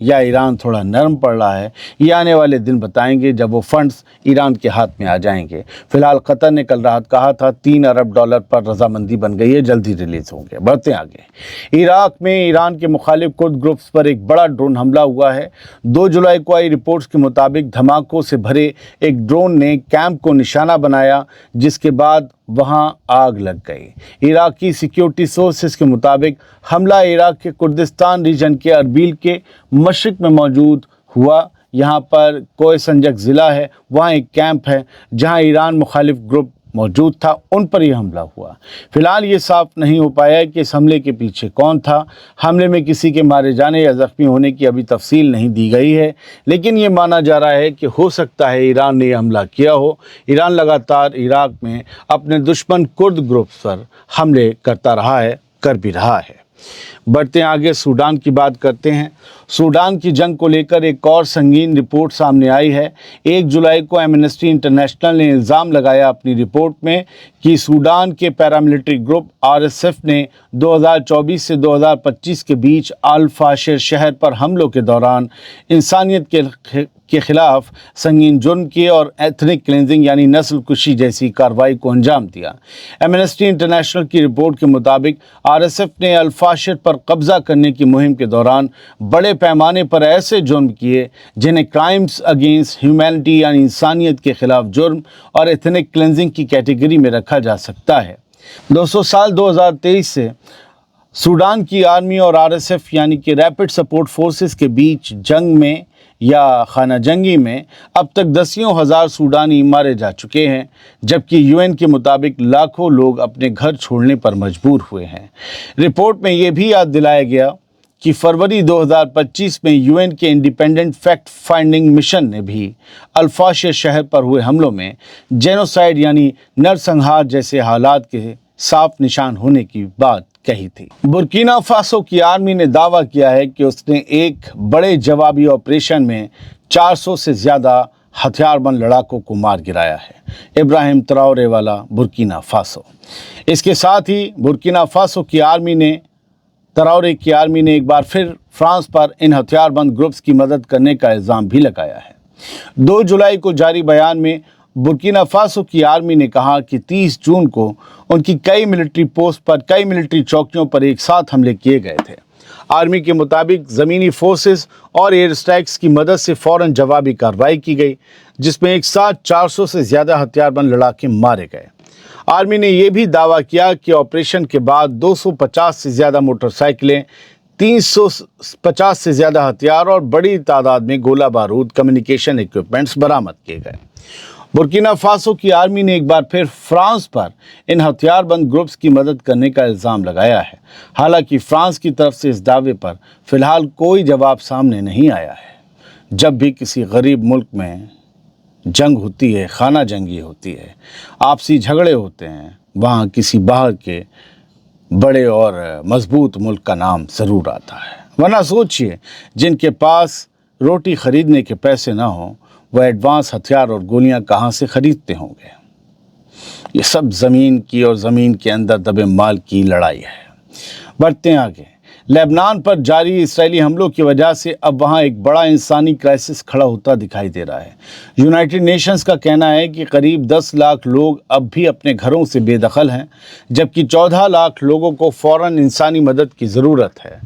یا ایران تھوڑا نرم پڑ رہا ہے، یہ آنے والے دن بتائیں گے جب وہ فنڈز ایران کے ہاتھ میں آ جائیں گے۔ فی الحال قطر نے کل رات کہا تھا $3 ارب پر رضامندی بن گئی ہے، جلدی ریلیز ہوں گے۔ بڑھتے آگے، عراق میں ایران کے مخالف کرد گروپس پر ایک بڑا ڈرون حملہ ہوا ہے۔ 2 جولائی کو آئی رپورٹس کے مطابق دھماکوں سے بھرے ایک ڈرون نے کیمپ کو نشانہ بنایا، جس کے بعد وہاں آگ لگ گئی۔ عراقی سیکیورٹی سورسز کے مطابق حملہ عراق کے کردستان ریجن کے اربیل کے مشرق میں موجود ہوا۔ یہاں پر کوئے سنجک ضلع ہے، وہاں ایک کیمپ ہے جہاں ایران مخالف گروپ موجود تھا، ان پر یہ حملہ ہوا۔ فی الحال یہ صاف نہیں ہو پایا کہ اس حملے کے پیچھے کون تھا۔ حملے میں کسی کے مارے جانے یا زخمی ہونے کی ابھی تفصیل نہیں دی گئی ہے، لیکن یہ مانا جا رہا ہے کہ ہو سکتا ہے ایران نے یہ حملہ کیا ہو۔ ایران لگاتار عراق میں اپنے دشمن کرد گروپس پر حملے کرتا رہا ہے، کر بھی رہا ہے۔ بڑھتے آگے، سوڈان کی بات کرتے ہیں۔ سوڈان کی جنگ کو لے کر ایک اور سنگین رپورٹ سامنے آئی ہے۔ 1 جولائی کو ایمنسٹی انٹرنیشنل نے الزام لگایا اپنی رپورٹ میں کہ سوڈان کے پیراملٹری گروپ RSF نے 2024 سے 2025 کے بیچ الفاشر شہر پر حملوں کے دوران انسانیت کے خلاف سنگین جرم کیے اور ایتھنک کلینزنگ یعنی نسل کشی جیسی کارروائی کو انجام دیا۔ ایمنسٹی انٹرنیشنل کی رپورٹ کے مطابق RSF نے الفاشر پر قبضہ کرنے کی مہم کے دوران بڑے پیمانے پر ایسے جرم کیے جنہیں کرائمز اگینسٹ ہیومینٹی یعنی انسانیت کے خلاف جرم اور ایتھنک کلینزنگ کی کیٹیگری میں رکھا جا سکتا ہے۔ 2023 سے سوڈان کی آرمی اور RSF یعنی کہ ریپڈ سپورٹ فورسز کے بیچ جنگ میں یا خانہ جنگی میں اب تک دسیوں ہزار سوڈانی مارے جا چکے ہیں، جبکہ UN کے مطابق لاکھوں لوگ اپنے گھر چھوڑنے پر مجبور ہوئے ہیں۔ رپورٹ میں یہ بھی یاد دلایا گیا کہ فروری 2025 میں UN کے انڈیپینڈنٹ فیکٹ فائنڈنگ مشن نے بھی الفاشر شہر پر ہوئے حملوں میں جینوسائیڈ یعنی نرسنہار جیسے حالات کے صاف نشان ہونے کی بات کہی تھی۔ برکینا فاسو کی آرمی نے دعویٰ کیا ہے کہ اس نے ایک بڑے جوابی آپریشن میں 400 سے زیادہ ہتھیار بند لڑاکوں کو مار گرایا ہے۔ ابراہیم تراورے والا برکینا فاسو۔ اس کے ساتھ ہی برکینا فاسو کی آرمی نے تراورے کی آرمی نے ایک بار پھر فرانس پر ان ہتھیار بند گروپس کی مدد کرنے کا الزام بھی لگایا ہے۔ 2 جولائی کو جاری بیان میں برکینا فاسو کی آرمی نے کہا کہ 30 جون کو ان کی کئی ملٹری پوسٹ پر کئی ملٹری چوکیوں پر ایک ساتھ حملے کیے گئے تھے۔ آرمی کے مطابق زمینی فورسز اور ایئر اسٹرائکس کی مدد سے فوراً جوابی کارروائی کی گئی، جس میں ایک ساتھ 400 سے زیادہ ہتھیار بند لڑاکے مارے گئے۔ آرمی نے یہ بھی دعویٰ کیا کہ آپریشن کے بعد 250 سے زیادہ موٹر سائیکلیں، 350 سے زیادہ ہتھیار اور بڑی تعداد میں گولہ بارود کمیونیکیشن ایکوپمنٹس برآمد کیے گئے۔ برکینا فاسو کی آرمی نے ایک بار پھر فرانس پر ان ہتھیار بند گروپس کی مدد کرنے کا الزام لگایا ہے، حالانکہ فرانس کی طرف سے اس دعوے پر فی الحال کوئی جواب سامنے نہیں آیا ہے۔ جب بھی کسی غریب ملک میں جنگ ہوتی ہے، خانہ جنگی ہوتی ہے، آپسی جھگڑے ہوتے ہیں، وہاں کسی باہر کے بڑے اور مضبوط ملک کا نام ضرور آتا ہے۔ ورنہ سوچئے، جن کے پاس روٹی خریدنے کے پیسے نہ ہوں، وہ ایڈوانس ہتھیار اور گولیاں کہاں سے خریدتے ہوں گے؟ یہ سب زمین کی اور زمین کے اندر دبے مال کی لڑائی ہے۔ بڑھتے ہیں آگے، لبنان پر جاری اسرائیلی حملوں کی وجہ سے اب وہاں ایک بڑا انسانی کرائسس کھڑا ہوتا دکھائی دے رہا ہے۔ یونائٹڈ نیشنز کا کہنا ہے کہ قریب 10 لاکھ لوگ اب بھی اپنے گھروں سے بے دخل ہیں، جبکہ 14 لاکھ لوگوں کو فوراً انسانی مدد کی ضرورت ہے۔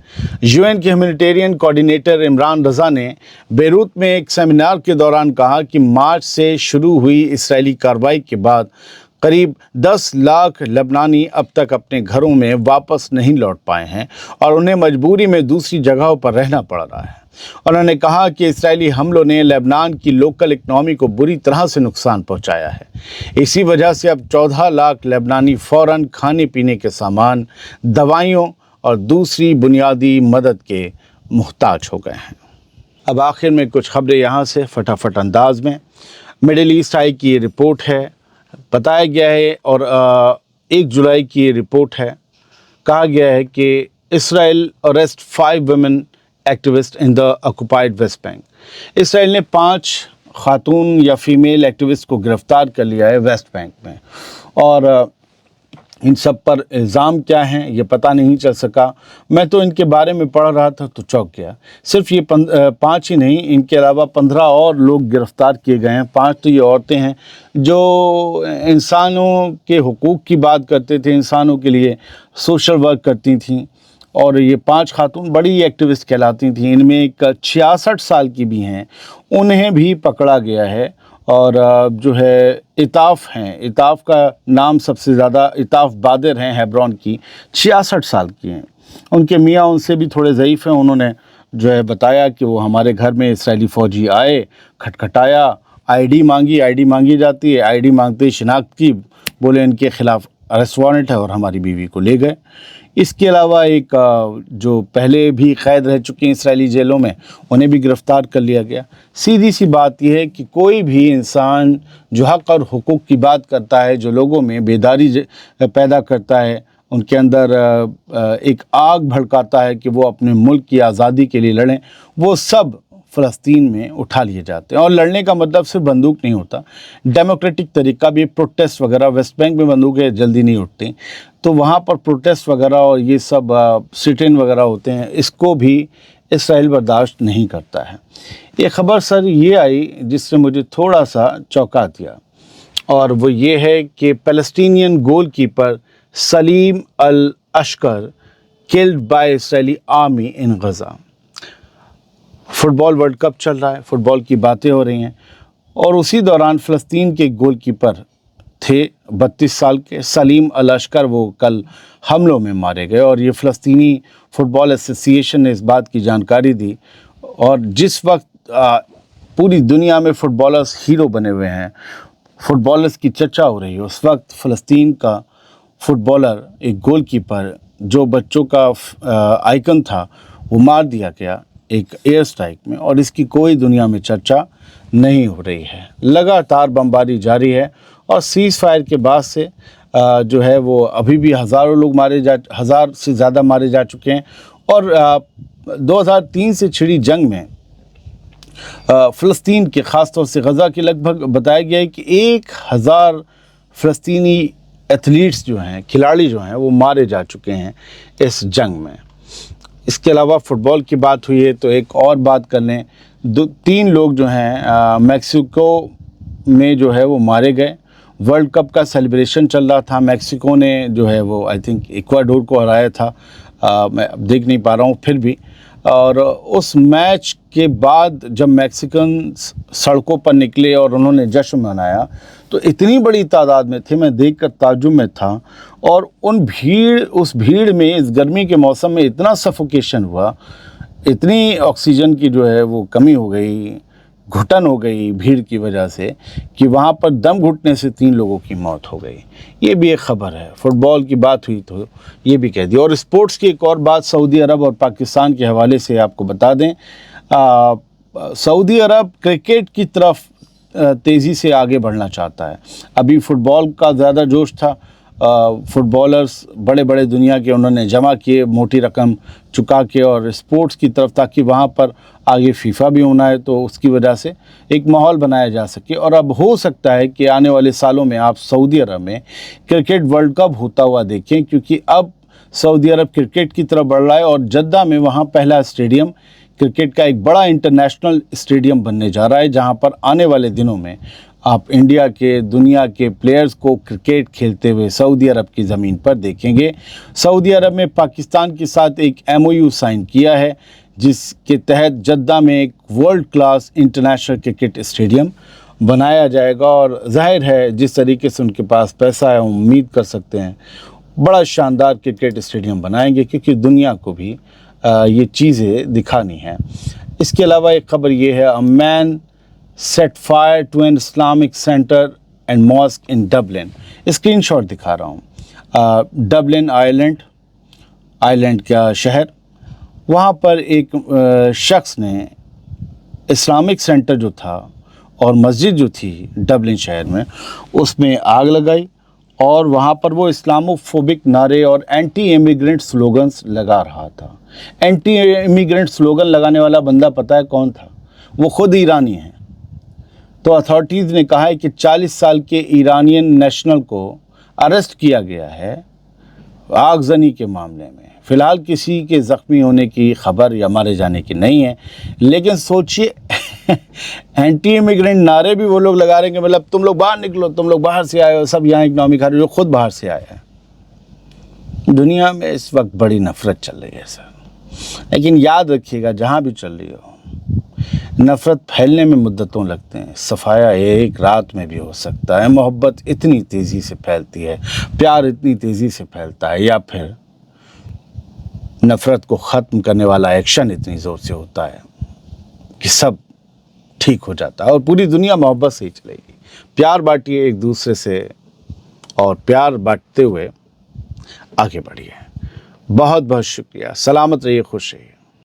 UN کے ہیومینیٹیرین کوارڈینیٹر عمران رضا نے بیروت میں ایک سیمینار کے دوران کہا کہ مارچ سے شروع ہوئی اسرائیلی کارروائی کے بعد قریب 10 لاکھ لبنانی اب تک اپنے گھروں میں واپس نہیں لوٹ پائے ہیں اور انہیں مجبوری میں دوسری جگہوں پر رہنا پڑ رہا ہے۔ انہوں نے کہا کہ اسرائیلی حملوں نے لبنان کی لوکل اکنامی کو بری طرح سے نقصان پہنچایا ہے۔ اسی وجہ سے اب 14 لاکھ لبنانی فوراً کھانے پینے کے سامان، دوائیوں اور دوسری بنیادی مدد کے محتاج ہو گئے ہیں۔ اب آخر میں کچھ خبریں یہاں سے فٹافٹ انداز میں۔ مڈل ایسٹ آئی کی یہ رپورٹ ہے، بتایا گیا ہے، اور 1 جولائی کی یہ رپورٹ ہے۔ کہا گیا ہے کہ اسرائیل اریسٹ 5 ویمن ایکٹیوسٹ ان دا آکوپائڈ ویسٹ بینک۔ اسرائیل نے 5 خاتون یا فیمیل ایکٹیوسٹ کو گرفتار کر لیا ہے ویسٹ بینک میں، اور ان سب پر الزام کیا ہیں یہ پتہ نہیں چل سکا۔ میں تو ان کے بارے میں پڑھ رہا تھا تو چونک گیا۔ صرف یہ 5 ہی نہیں، ان کے علاوہ 15 اور لوگ گرفتار کیے گئے ہیں۔ 5 تو یہ عورتیں ہیں جو انسانوں کے حقوق کی بات کرتے تھے، انسانوں کے لیے سوشل ورک کرتی تھیں، اور یہ 5 خاتون بڑی ایکٹیوسٹ کہلاتی تھیں۔ ان میں ایک 66 سال کی بھی ہیں، انہیں بھی پکڑا گیا ہے۔ اور جو ہے عطاف ہیں، عطاف کا نام سب سے زیادہ، عطاف بادر ہیں ہیبرون کی، 66 سال کی ہیں۔ ان کے میاں ان سے بھی تھوڑے ضعیف ہیں۔ انہوں نے جو ہے بتایا کہ وہ ہمارے گھر میں اسرائیلی فوجی آئے، کھٹکھٹایا، آئی ڈی مانگی جاتی ہے، آئی ڈی مانگتے ہی شناخت کی، بولے ان کے خلاف اریسٹ وارنٹ ہے، اور ہماری بیوی کو لے گئے۔ اس کے علاوہ ایک جو پہلے بھی قید رہ چکے ہیں اسرائیلی جیلوں میں، انہیں بھی گرفتار کر لیا گیا۔ سیدھی سی بات یہ ہے کہ کوئی بھی انسان جو حق اور حقوق کی بات کرتا ہے، جو لوگوں میں بیداری پیدا کرتا ہے، ان کے اندر ایک آگ بھڑکاتا ہے کہ وہ اپنے ملک کی آزادی کے لیے لڑیں، وہ سب فلسطین میں اٹھا لیے جاتے ہیں۔ اور لڑنے کا مطلب صرف بندوق نہیں ہوتا، ڈیموکریٹک طریقہ بھی، پروٹیسٹ وغیرہ۔ ویسٹ بینک میں بندوقیں جلدی نہیں اٹھتی، تو وہاں پر پروٹیسٹ وغیرہ اور یہ سب سٹ ان وغیرہ ہوتے ہیں، اس کو بھی اسرائیل برداشت نہیں کرتا ہے۔ یہ خبر سر یہ آئی جس نے مجھے تھوڑا سا چونکا دیا، اور وہ یہ ہے کہ Palestinian goal keeper Salim Alashkar killed by Israeli army in Gaza. Football world cup چل رہا ہے، فٹ بال کی باتیں ہو رہی ہیں، اور اسی دوران فلسطین کے گول کیپر تھے 32 سال کے سلیم الاشکر، وہ کل حملوں میں مارے گئے۔ اور یہ فلسطینی فٹ بال ایسوسی ایشن نے اس بات کی جانکاری دی، اور جس وقت پوری دنیا میں فٹ بالرز ہیرو بنے ہوئے ہیں، فٹ بالرز کی چرچا ہو رہی ہے، اس وقت فلسطین کا فٹ بالر، ایک گول کیپر جو بچوں کا آئیکن تھا، وہ مار دیا گیا ایک ایئر سٹرائک میں، اور اس کی کوئی دنیا میں چرچا نہیں ہو رہی ہے۔ لگاتار بمباری جاری ہے، اور سیز فائر کے بعد سے جو ہے وہ ابھی بھی ہزاروں لوگ 1000 سے زیادہ مارے جا چکے ہیں۔ اور 2003 سے چھڑی جنگ میں فلسطین کے، خاص طور سے غزہ کے، لگ بھگ بتایا گیا ہے کہ 1000 فلسطینی ایتھلیٹس جو ہیں، کھلاڑی جو ہیں، وہ مارے جا چکے ہیں اس جنگ میں۔ اس کے علاوہ فٹ بال کی بات ہوئی ہے تو ایک اور بات کر لیں، 3 لوگ جو ہیں میکسیکو میں جو ہے وہ مارے گئے۔ ورلڈ کپ کا سیلیبریشن چل رہا تھا، میکسیکو نے جو ہے وہ آئی تھنک ایکواڈور کو ہرایا تھا، میں اب دیکھ نہیں پا رہا ہوں پھر بھی۔ اور اس میچ کے بعد جب میکسیکن سڑکوں پر نکلے اور انہوں نے جشن منایا، تو اتنی بڑی تعداد میں تھے، میں دیکھ کر تعجب میں تھا۔ اور اس بھیڑ میں، اس گرمی کے موسم میں اتنا سفوکیشن ہوا، اتنی آکسیجن کی جو ہے وہ کمی ہو گئی، گھٹن ہو گئی بھیڑ کی وجہ سے، کہ وہاں پر دم گھٹنے سے 3 لوگوں کی موت ہو گئی۔ یہ بھی ایک خبر ہے۔ فٹ بال کی بات ہوئی تو یہ بھی کہہ دی۔ اور اسپورٹس کی ایک اور بات سعودی عرب اور پاکستان کے حوالے سے آپ کو بتا دیں، سعودی عرب کرکٹ کی طرف تیزی سے آگے بڑھنا چاہتا ہے۔ ابھی فٹ بال کا زیادہ جوش تھا، فٹ بالرز بڑے بڑے دنیا کے انہوں نے جمع کیے موٹی رقم چکا کے، اور اسپورٹس کی طرف، تاکہ وہاں پر آگے فیفا بھی ہونا ہے، تو اس کی وجہ سے ایک ماحول بنایا جا سکے۔ اور اب ہو سکتا ہے کہ آنے والے سالوں میں آپ سعودی عرب میں کرکٹ ورلڈ کپ ہوتا ہوا دیکھیں، کیونکہ اب سعودی عرب کرکٹ کی طرف بڑھ رہا ہے، اور جدہ میں وہاں پہلا اسٹیڈیم کرکٹ کا ایک بڑا انٹرنیشنل اسٹیڈیم بننے جا رہا ہے، جہاں پر آنے والے دنوں میں آپ انڈیا کے، دنیا کے پلیئرز کو کرکٹ کھیلتے ہوئے سعودی عرب کی زمین پر دیکھیں گے۔ سعودی عرب میں پاکستان کے ساتھ ایک MOU سائن کیا ہے، جس کے تحت جدہ میں ایک world class international cricket stadium بنایا جائے گا۔ اور ظاہر ہے جس طریقے سے ان کے پاس پیسہ ہے، ہم امید کر سکتے ہیں بڑا شاندار کرکٹ اسٹیڈیم بنائیں گے، کیونکہ دنیا کو بھی یہ چیزیں دکھانی ہیں۔ اس کے علاوہ ایک خبر یہ ہے، مین set fire to an Islamic center and mosque in Dublin۔ Screen shot دکھا رہا ہوں۔ ڈبلن آئرلینڈ کا شہر، وہاں پر ایک شخص نے اسلامک سینٹر جو تھا اور مسجد جو تھی ڈبلن شہر میں، اس میں آگ لگائی، اور وہاں پر وہ اسلامو فوبک نعرے اور اینٹی امیگرنٹ سلوگنز لگا رہا تھا۔ اینٹی امیگرنٹ سلوگن لگانے والا بندہ پتہ ہے کون تھا؟ وہ خود ایرانی ہیں۔ تو اتھارٹیز نے کہا ہے کہ 40 سال کے ایرانین نیشنل کو اریسٹ کیا گیا ہے آگزنی کے معاملے میں فی الحال کسی کے زخمی ہونے کی خبر یا مارے جانے کی نہیں ہے، لیکن سوچئے اینٹی امیگرینٹ نعرے بھی وہ لوگ لگا رہے ہیں کہ مطلب تم لوگ باہر نکلو، تم لوگ باہر سے آئے ہو، سب یہاں اکنامی کھا رہے ہو، جو خود باہر سے آئے ہیں۔ دنیا میں اس وقت بڑی نفرت چل رہی ہے سر، لیکن یاد رکھیے گا جہاں بھی چل رہی ہو، نفرت پھیلنے میں مدتوں لگتے ہیں، صفایا ایک رات میں بھی ہو سکتا ہے۔ محبت اتنی تیزی سے پھیلتی ہے، پیار اتنی تیزی سے پھیلتا ہے، یا پھر نفرت کو ختم کرنے والا ایکشن اتنی زور سے ہوتا ہے کہ سب ٹھیک ہو جاتا ہے اور پوری دنیا محبت سے ہی چلے گی۔ پیار بانٹیے ایک دوسرے سے اور پیار بانٹتے ہوئے آگے بڑھیے۔ بہت بہت شکریہ، سلامت رہیے، خوش رہیے۔